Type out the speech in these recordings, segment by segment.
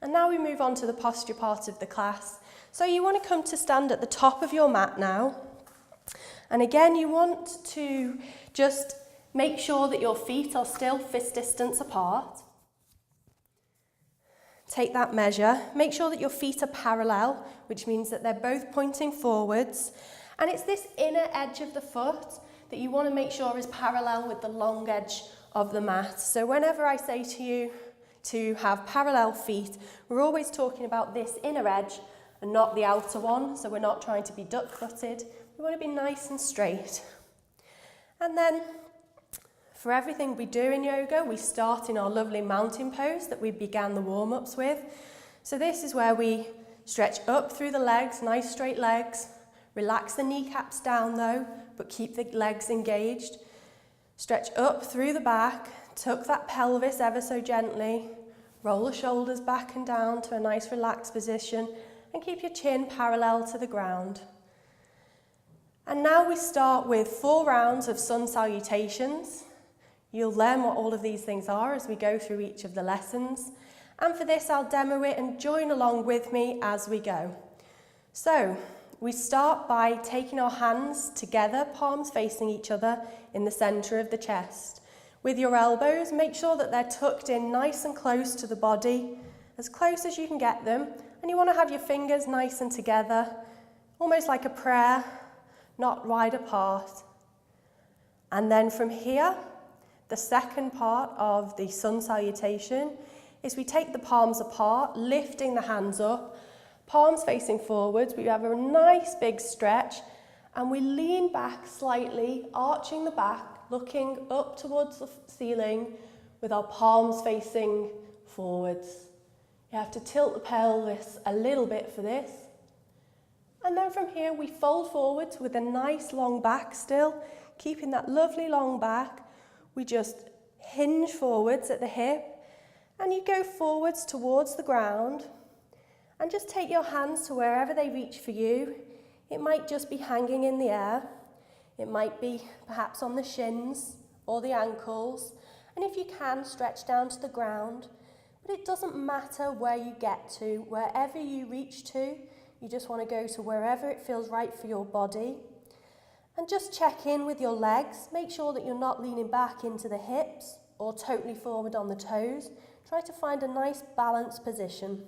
And now we move on to the posture part of the class. So you want to come to stand at the top of your mat now. And again, you want to just make sure that your feet are still fist distance apart. Take that measure. Make sure that your feet are parallel, which means that they're both pointing forwards. And it's this inner edge of the foot that you want to make sure is parallel with the long edge of the mat. So whenever I say to you to have parallel feet, we're always talking about this inner edge and not the outer one. So we're not trying to be duck-footed. We want to be nice and straight. And then for everything we do in yoga, we start in our lovely mountain pose that we began the warm-ups with. So this is where we stretch up through the legs, nice straight legs. Relax the kneecaps down though, but keep the legs engaged. Stretch up through the back, tuck that pelvis ever so gently. Roll the shoulders back and down to a nice relaxed position and keep your chin parallel to the ground. And now we start with 4 rounds of sun salutations. You'll learn what all of these things are as we go through each of the lessons. And for this, I'll demo it and join along with me as we go. So we start by taking our hands together, palms facing each other in the center of the chest. With your elbows, make sure that they're tucked in nice and close to the body, as close as you can get them. And you want to have your fingers nice and together, almost like a prayer, not wide apart. And then from here, the second part of the sun salutation is we take the palms apart, lifting the hands up, palms facing forwards. We have a nice big stretch and we lean back slightly, arching the back, looking up towards the ceiling with our palms facing forwards. You have to tilt the pelvis a little bit for this. And then from here we fold forwards with a nice long back still, keeping that lovely long back. We just hinge forwards at the hip and you go forwards towards the ground and just take your hands to wherever they reach for you. It might just be hanging in the air. It might be perhaps on the shins or the ankles. And if you can, stretch down to the ground. But it doesn't matter where you get to, wherever you reach to, you just want to go to wherever it feels right for your body. And just check in with your legs. Make sure that you're not leaning back into the hips or totally forward on the toes. Try to find a nice balanced position.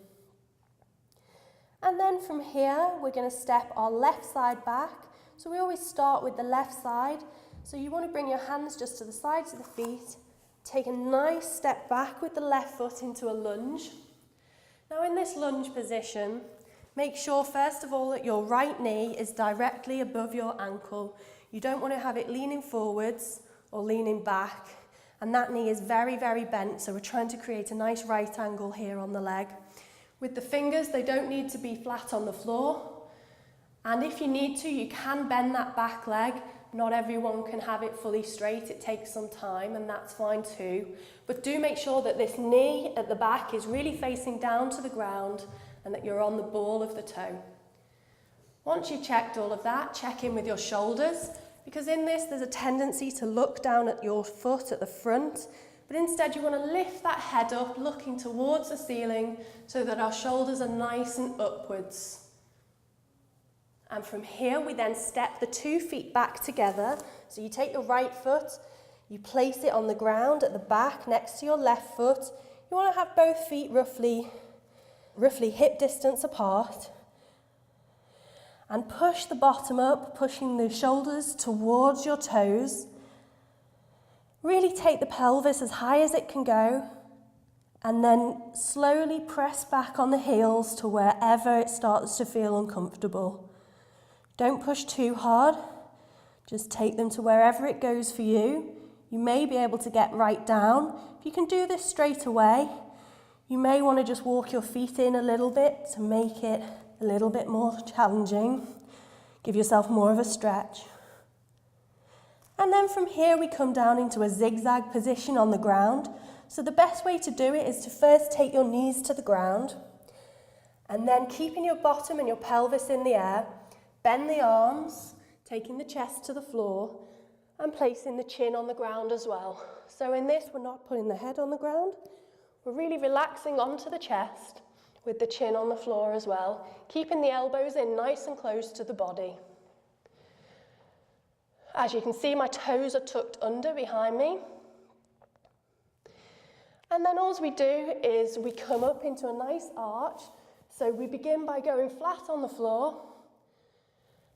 And then from here, we're going to step our left side back. So we always start with the left side. So you want to bring your hands just to the sides of the feet. Take a nice step back with the left foot into a lunge. Now in this lunge position, make sure first of all that your right knee is directly above your ankle. You don't want to have it leaning forwards or leaning back. And that knee is very, very bent. So we're trying to create a nice right angle here on the leg. With the fingers, they don't need to be flat on the floor. And if you need to, you can bend that back leg. Not everyone can have it fully straight. It takes some time and that's fine too. But do make sure that this knee at the back is really facing down to the ground and that you're on the ball of the toe. Once you've checked all of that, check in with your shoulders, because in this there's a tendency to look down at your foot at the front, but instead you want to lift that head up, looking towards the ceiling so that our shoulders are nice and upwards. And from here we then step the 2 feet back together. So you take your right foot, you place it on the ground at the back next to your left foot. You want to have both feet roughly hip distance apart. And push the bottom up, pushing the shoulders towards your toes. Really take the pelvis as high as it can go. And then slowly press back on the heels to wherever it starts to feel uncomfortable. Don't push too hard. Just take them to wherever it goes for you. You may be able to get right down. If you can do this straight away, you may want to just walk your feet in a little bit to make it a little bit more challenging. Give yourself more of a stretch. And then from here we come down into a zigzag position on the ground. So the best way to do it is to first take your knees to the ground and then keeping your bottom and your pelvis in the air, bend the arms, taking the chest to the floor and placing the chin on the ground as well. So in this, we're not putting the head on the ground. We're really relaxing onto the chest with the chin on the floor as well, keeping the elbows in nice and close to the body. As you can see, my toes are tucked under behind me. And then all we do is we come up into a nice arch. So we begin by going flat on the floor,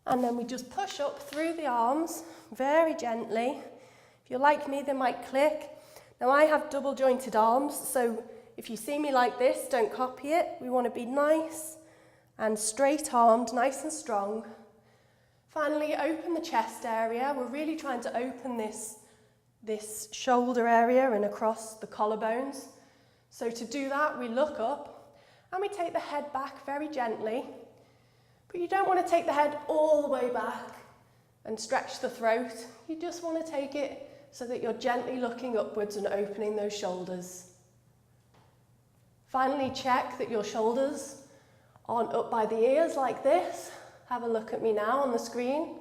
and then we just push up through the arms very gently. If you're like me, they might click. Now I have double jointed arms, so if you see me like this, don't copy it. We want to be nice and straight armed, nice and strong. Finally, open the chest area. We're really trying to open this shoulder area and across the collarbones. So to do that, we look up and we take the head back very gently. But you don't want to take the head all the way back and stretch the throat. You just want to take it so that you're gently looking upwards and opening those shoulders. Finally, check that your shoulders aren't up by the ears like this. Have a look at me now on the screen.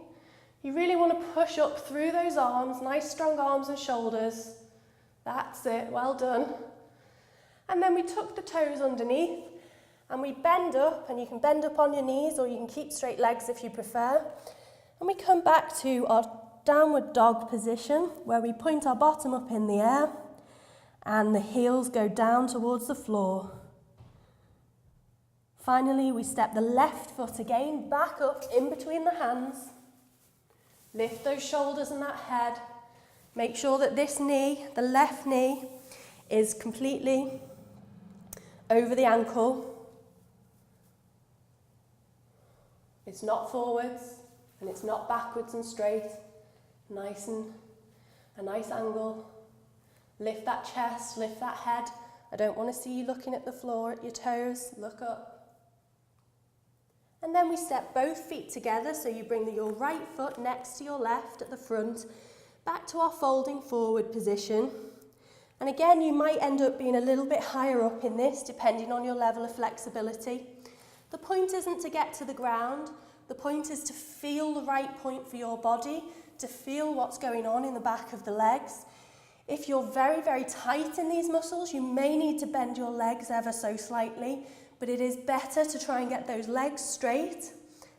You really want to push up through those arms, nice strong arms and shoulders. That's it, well done. And then we tuck the toes underneath and we bend up, and you can bend up on your knees or you can keep straight legs if you prefer. And we come back to our downward dog position where we point our bottom up in the air and the heels go down towards the floor. Finally, we step the left foot again back up in between the hands. Lift those shoulders and that head. Make sure that this knee, the left knee, is completely over the ankle. It's not forwards and it's not backwards and straight. Nice and a nice angle. Lift that chest, lift that head. I don't want to see you looking at the floor, at your toes. Look up. And then we step both feet together, so you bring your right foot next to your left at the front, back to our folding forward position. And again, you might end up being a little bit higher up in this, depending on your level of flexibility. The point isn't to get to the ground. The point is to feel the right point for your body, to feel what's going on in the back of the legs. If you're very, very tight in these muscles, you may need to bend your legs ever so slightly, but it is better to try and get those legs straight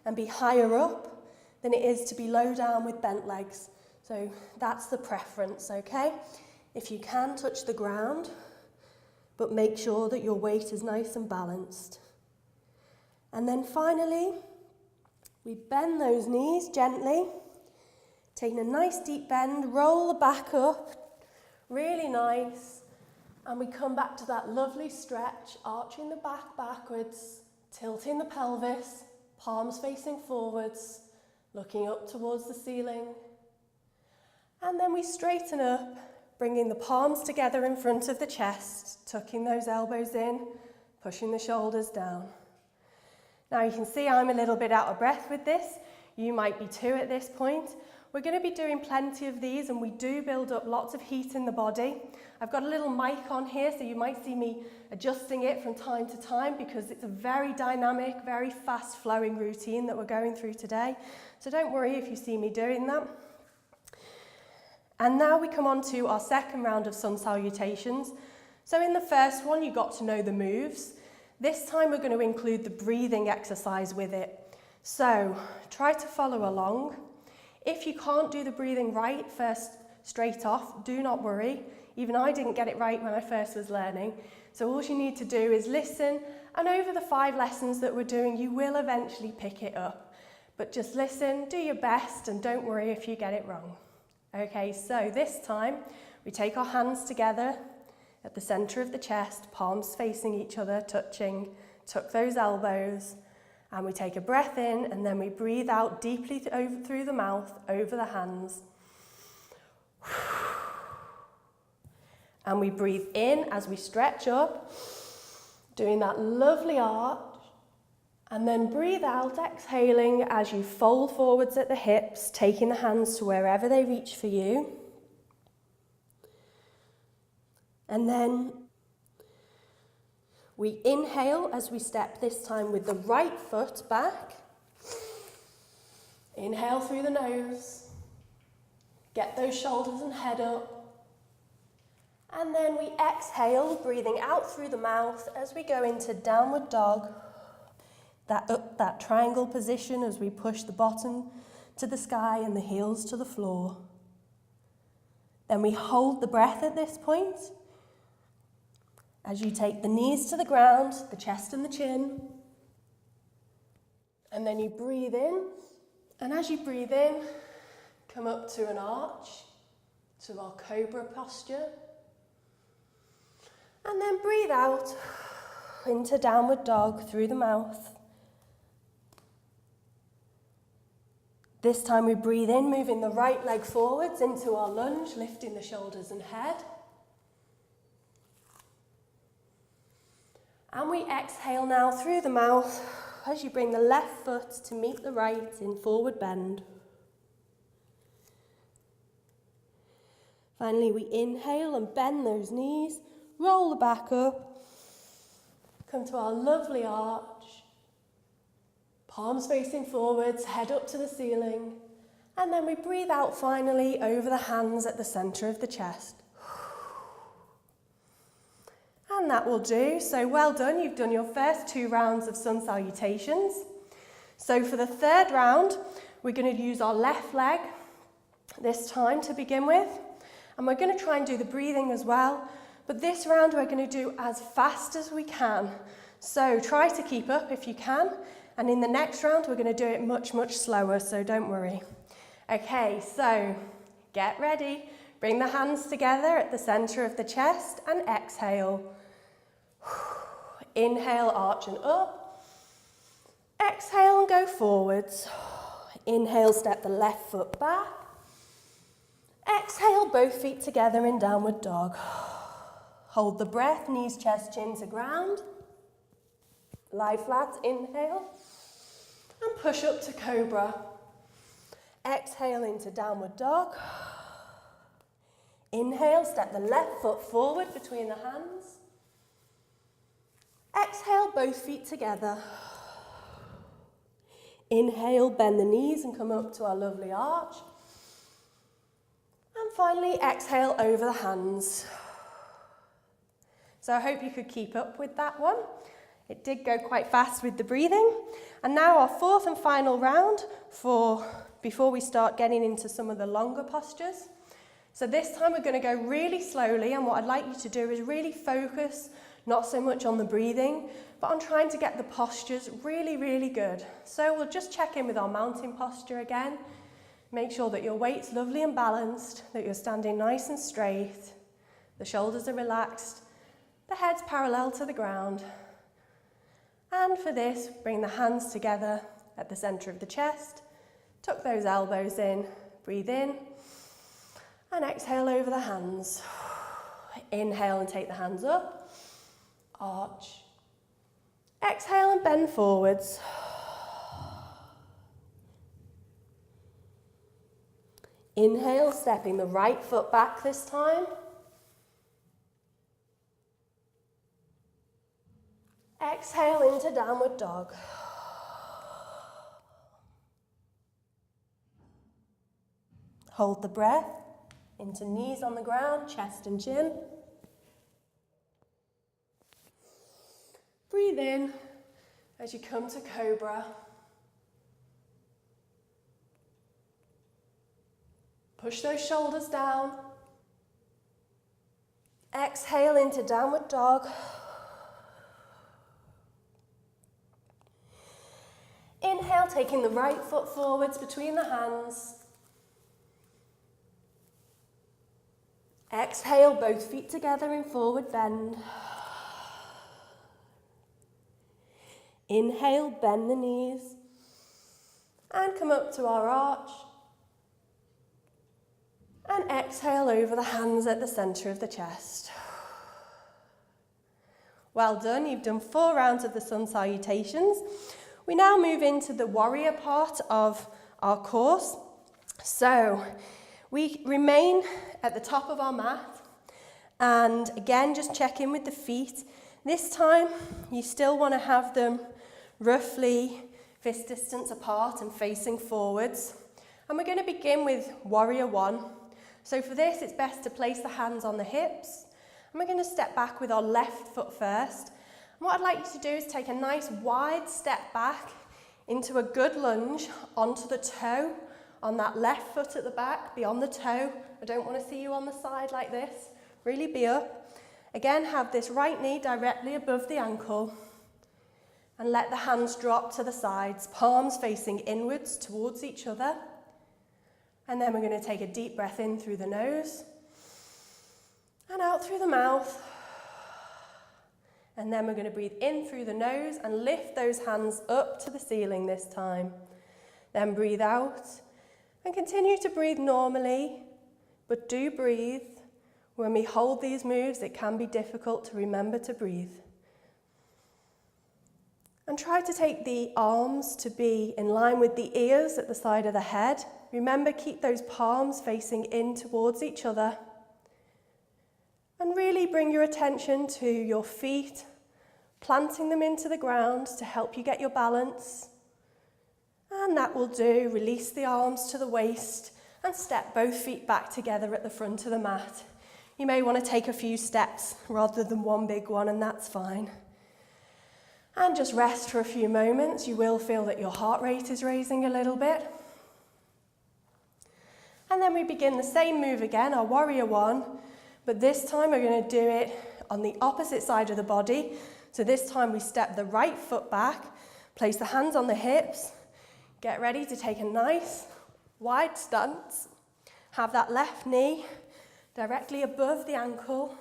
and be higher up than it is to be low down with bent legs. So that's the preference, okay? If you can, touch the ground, but make sure that your weight is nice and balanced. And then finally, we bend those knees gently, taking a nice deep bend, roll the back up, really nice, and we come back to that lovely stretch, arching the back backwards, tilting the pelvis, palms facing forwards, looking up towards the ceiling. And then we straighten up, bringing the palms together in front of the chest, tucking those elbows in, pushing the shoulders down. Now you can see I'm a little bit out of breath with this. You might be too at this point. We're going to be doing plenty of these, and we do build up lots of heat in the body. I've got a little mic on here, so you might see me adjusting it from time to time because it's a very dynamic, very fast flowing routine that we're going through today. So don't worry if you see me doing that. And now we come on to our second round of sun salutations. So in the first one, you got to know the moves. This time we're going to include the breathing exercise with it. So try to follow along. If you can't do the breathing right first straight off, do not worry. Even I didn't get it right when I first was learning. So all you need to do is listen, and over the 5 lessons that we're doing, you will eventually pick it up. But just listen, do your best, and don't worry if you get it wrong. Okay, so this time we take our hands together at the center of the chest, palms facing each other, touching, tuck those elbows, and we take a breath in, and then we breathe out deeply through the mouth, over the hands. And we breathe in as we stretch up, doing that lovely arch, and then breathe out, exhaling as you fold forwards at the hips, taking the hands to wherever they reach for you. And then we inhale as we step, this time with the right foot back. Inhale through the nose. Get those shoulders and head up. And then we exhale, breathing out through the mouth as we go into downward dog. That triangle position as we push the bottom to the sky and the heels to the floor. Then we hold the breath at this point as you take the knees to the ground, the chest and the chin. And then you breathe in. And as you breathe in, come up to an arch, to our cobra posture. And then breathe out into downward dog through the mouth. This time we breathe in, moving the right leg forwards into our lunge, lifting the shoulders and head. And we exhale now through the mouth as you bring the left foot to meet the right in forward bend. Finally, we inhale and bend those knees, roll the back up, come to our lovely arch. Palms facing forwards, head up to the ceiling. And then we breathe out finally over the hands at the centre of the chest. And that will do. So well done. You've done your first 2 rounds of sun salutations. So for the third round, we're going to use our left leg this time to begin with. And we're going to try and do the breathing as well. But this round we're going to do as fast as we can. So try to keep up if you can. And in the next round, we're going to do it much, much slower, so don't worry. Okay, so get ready. Bring the hands together at the centre of the chest and exhale. Inhale, arch and up. Exhale and go forwards. Inhale, step the left foot back. Exhale, both feet together in downward dog. Hold the breath, knees, chest, chin to ground. Lie flat, inhale. And push up to cobra. Exhale into downward dog. Inhale, step the left foot forward between the hands. Exhale, both feet together. Inhale, bend the knees and come up to our lovely arch. And finally, exhale over the hands. So I hope you could keep up with that one. It did go quite fast with the breathing. And now our fourth and final round before we start getting into some of the longer postures. So this time we're going to go really slowly, and what I'd like you to do is really focus not so much on the breathing, but on trying to get the postures really, really good. So we'll just check in with our mountain posture again. Make sure that your weight's lovely and balanced, that you're standing nice and straight, the shoulders are relaxed, the head's parallel to the ground. And for this, bring the hands together at the centre of the chest, tuck those elbows in, breathe in, and exhale over the hands. Inhale and take the hands up, arch. Exhale and bend forwards. Inhale, stepping the right foot back this time. Exhale into downward dog. Hold the breath into knees on the ground, chest and chin. Breathe in as you come to cobra. Push those shoulders down. Exhale into downward dog. Inhale, taking the right foot forwards between the hands. Exhale, both feet together in forward bend. Inhale, bend the knees. And come up to our arch. And exhale over the hands at the centre of the chest. Well done, you've done 4 rounds of the sun salutations. We now move into the warrior part of our course. So we remain at the top of our mat, and again just check in with the feet. This time you still want to have them roughly fist distance apart and facing forwards. And we're going to begin with warrior 1. So for this it's best to place the hands on the hips And we're going to step back with our left foot first. And what I'd like you to do is take a nice wide step back into a good lunge onto the toe on that left foot at the back, be on the toe. I don't want to see you on the side like this. Really be up. Again, have this right knee directly above the ankle and let the hands drop to the sides, palms facing inwards towards each other. And then we're going to take a deep breath in through the nose and out through the mouth. And then we're going to breathe in through the nose and lift those hands up to the ceiling this time. Then breathe out and continue to breathe normally, but do breathe. When we hold these moves, it can be difficult to remember to breathe. And try to take the arms to be in line with the ears at the side of the head. Remember, keep those palms facing in towards each other. And really bring your attention to your feet, planting them into the ground to help you get your balance. And that will do. Release the arms to the waist and step both feet back together at the front of the mat. You may want to take a few steps rather than one big one, and that's fine. And just rest for a few moments. You will feel that your heart rate is raising a little bit. And then we begin the same move again, our warrior one. But this time we're going to do it on the opposite side of the body. So this time we step the right foot back, place the hands on the hips, get ready to take a nice wide stance. Have that left knee directly above the ankle.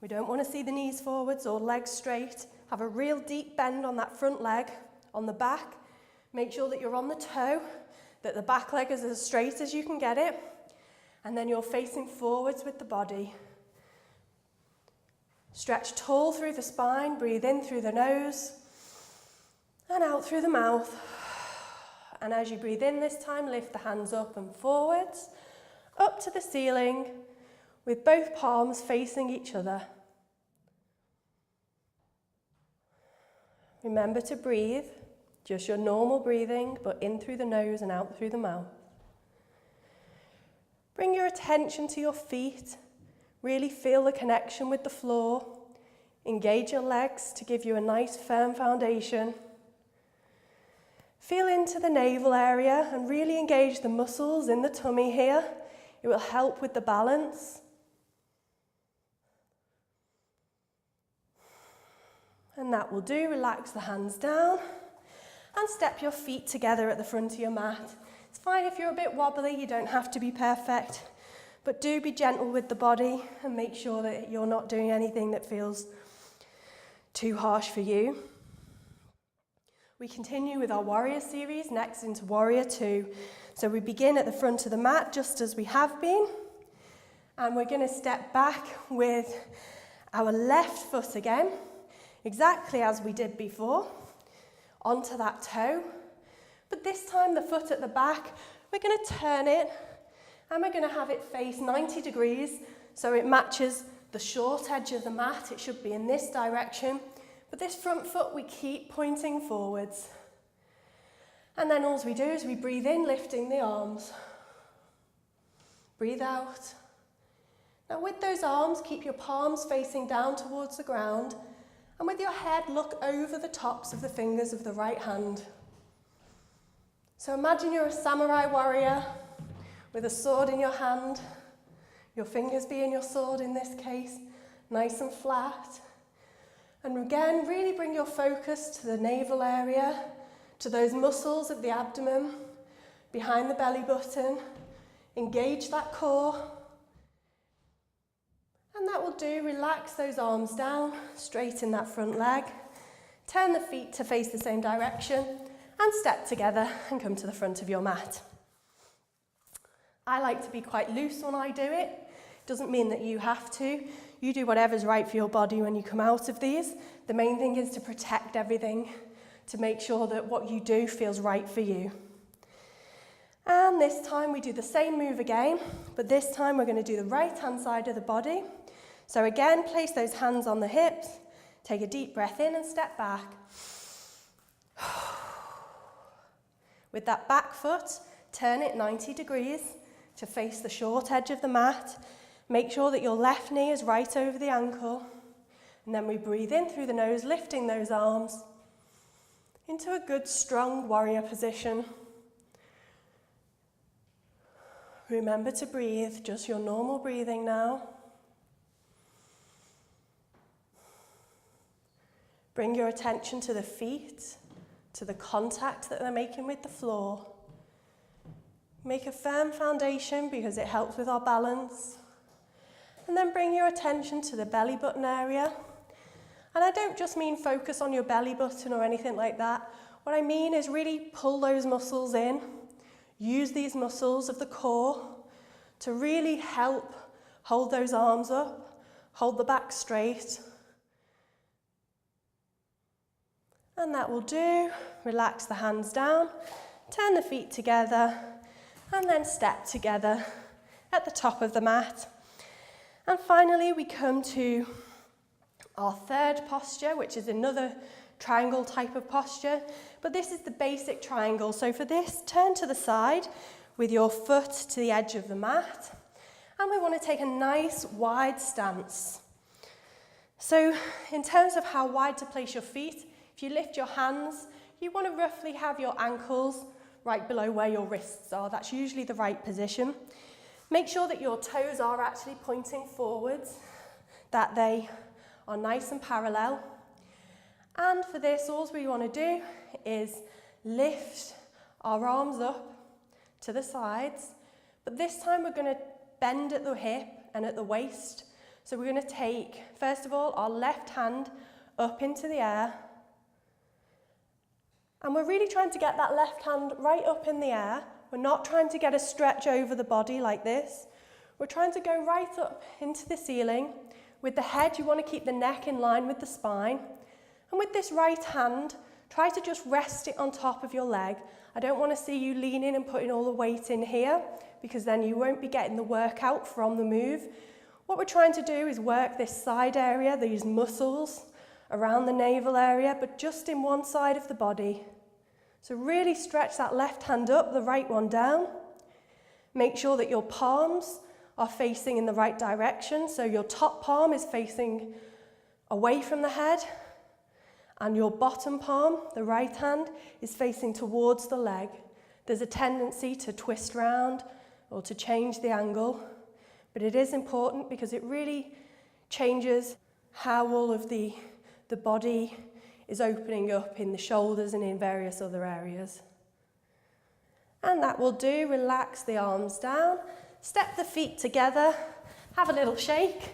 We don't want to see the knees forwards or legs straight. Have a real deep bend on that front leg, on the back. Make sure that you're on the toe, that the back leg is as straight as you can get it. And then you're facing forwards with the body. Stretch tall through the spine, breathe in through the nose and out through the mouth. And as you breathe in this time, lift the hands up and forwards, up to the ceiling, with both palms facing each other. Remember to breathe, just your normal breathing, but in through the nose and out through the mouth. Bring your attention to your feet. Really feel the connection with the floor. Engage your legs to give you a nice firm foundation. Feel into the navel area and really engage the muscles in the tummy here. It will help with the balance. And that will do. Relax the hands down and step your feet together at the front of your mat. It's fine if you're a bit wobbly, you don't have to be perfect, but do be gentle with the body and make sure that you're not doing anything that feels too harsh for you. We continue with our warrior series, next into warrior 2. So we begin at the front of the mat just as we have been, and we're going to step back with our left foot again, exactly as we did before, onto that toe. But this time the foot at the back, we're going to turn it and we're going to have it face 90 degrees so it matches the short edge of the mat. It should be in this direction. But this front foot we keep pointing forwards. And then all we do is we breathe in, lifting the arms. Breathe out. Now with those arms, keep your palms facing down towards the ground. And with your head, look over the tops of the fingers of the right hand. So imagine you're a samurai warrior with a sword in your hand, your fingers being your sword in this case, nice and flat. And again, really bring your focus to the navel area, to those muscles of the abdomen, behind the belly button. Engage that core. And that will do. Relax those arms down, straighten that front leg. Turn the feet to face the same direction. And step together and come to the front of your mat. I like to be quite loose when I do it. Doesn't mean that you have to. You do whatever's right for your body when you come out of these. The main thing is to protect everything, to make sure that what you do feels right for you. And this time we do the same move again, but this time we're going to do the right hand side of the body. So again, place those hands on the hips, take a deep breath in and step back. With that back foot, turn it 90 degrees to face the short edge of the mat. Make sure that your left knee is right over the ankle. And then we breathe in through the nose, lifting those arms into a good, strong warrior position. Remember to breathe, just your normal breathing now. Bring your attention to the feet, to the contact that they're making with the floor. Make a firm foundation because it helps with our balance. And then bring your attention to the belly button area. And I don't just mean focus on your belly button or anything like that. What I mean is really pull those muscles in. Use these muscles of the core to really help hold those arms up, hold the back straight. And that will do. Relax the hands down, turn the feet together, and then step together at the top of the mat. And finally, we come to our third posture, which is another triangle type of posture, but this is the basic triangle. So for this, turn to the side with your foot to the edge of the mat, and we want to take a nice wide stance. So in terms of how wide to place your feet, if you lift your hands, you want to roughly have your ankles right below where your wrists are. That's usually the right position. Make sure that your toes are actually pointing forwards, that they are nice and parallel. And for this, all we want to do is lift our arms up to the sides, but this time we're going to bend at the hip and at the waist. So we're going to take, first of all, our left hand up into the air, and we're really trying to get that left hand right up in the air. We're not trying to get a stretch over the body like this. We're trying to go right up into the ceiling. With the head, you want to keep the neck in line with the spine. And with this right hand, try to just rest it on top of your leg. I don't want to see you leaning and putting all the weight in here, because then you won't be getting the workout from the move. What we're trying to do is work this side area, these muscles around the navel area, but just in one side of the body. So really stretch that left hand up, the right one down. Make sure that your palms are facing in the right direction. So your top palm is facing away from the head, and your bottom palm, the right hand, is facing towards the leg. There's a tendency to twist round or to change the angle, but it is important because it really changes how all of the body is opening up in the shoulders and in various other areas. And that will do. Relax the arms down, step the feet together, have a little shake.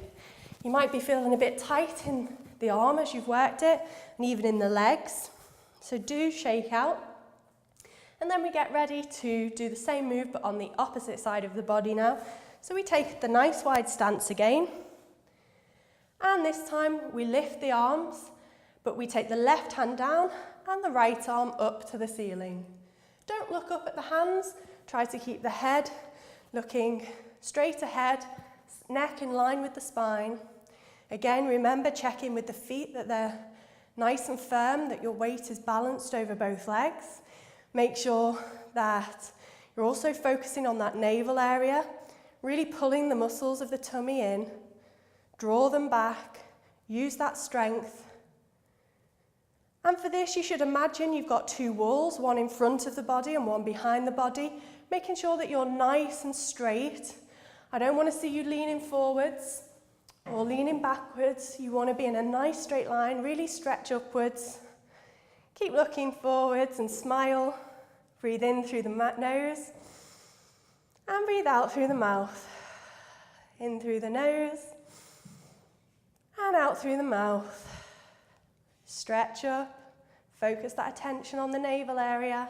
You might be feeling a bit tight in the arm as you've worked it, and even in the legs. So do shake out. And then we get ready to do the same move, but on the opposite side of the body now. So we take the nice wide stance again. And this time we lift the arms, but we take the left hand down and the right arm up to the ceiling. Don't look up at the hands. Try to keep the head looking straight ahead, neck in line with the spine. Again, remember, check in with the feet that they're nice and firm, that your weight is balanced over both legs. Make sure that you're also focusing on that navel area, really pulling the muscles of the tummy in. Draw them back, use that strength. And for this, you should imagine you've got two walls, one in front of the body and one behind the body, making sure that you're nice and straight. I don't want to see you leaning forwards or leaning backwards. You want to be in a nice straight line, really stretch upwards. Keep looking forwards and smile. Breathe in through the nose and breathe out through the mouth. In through the nose and out through the mouth. Stretch up, focus that attention on the navel area,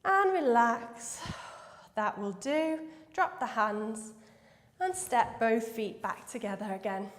and relax. That will do. Drop the hands and step both feet back together again.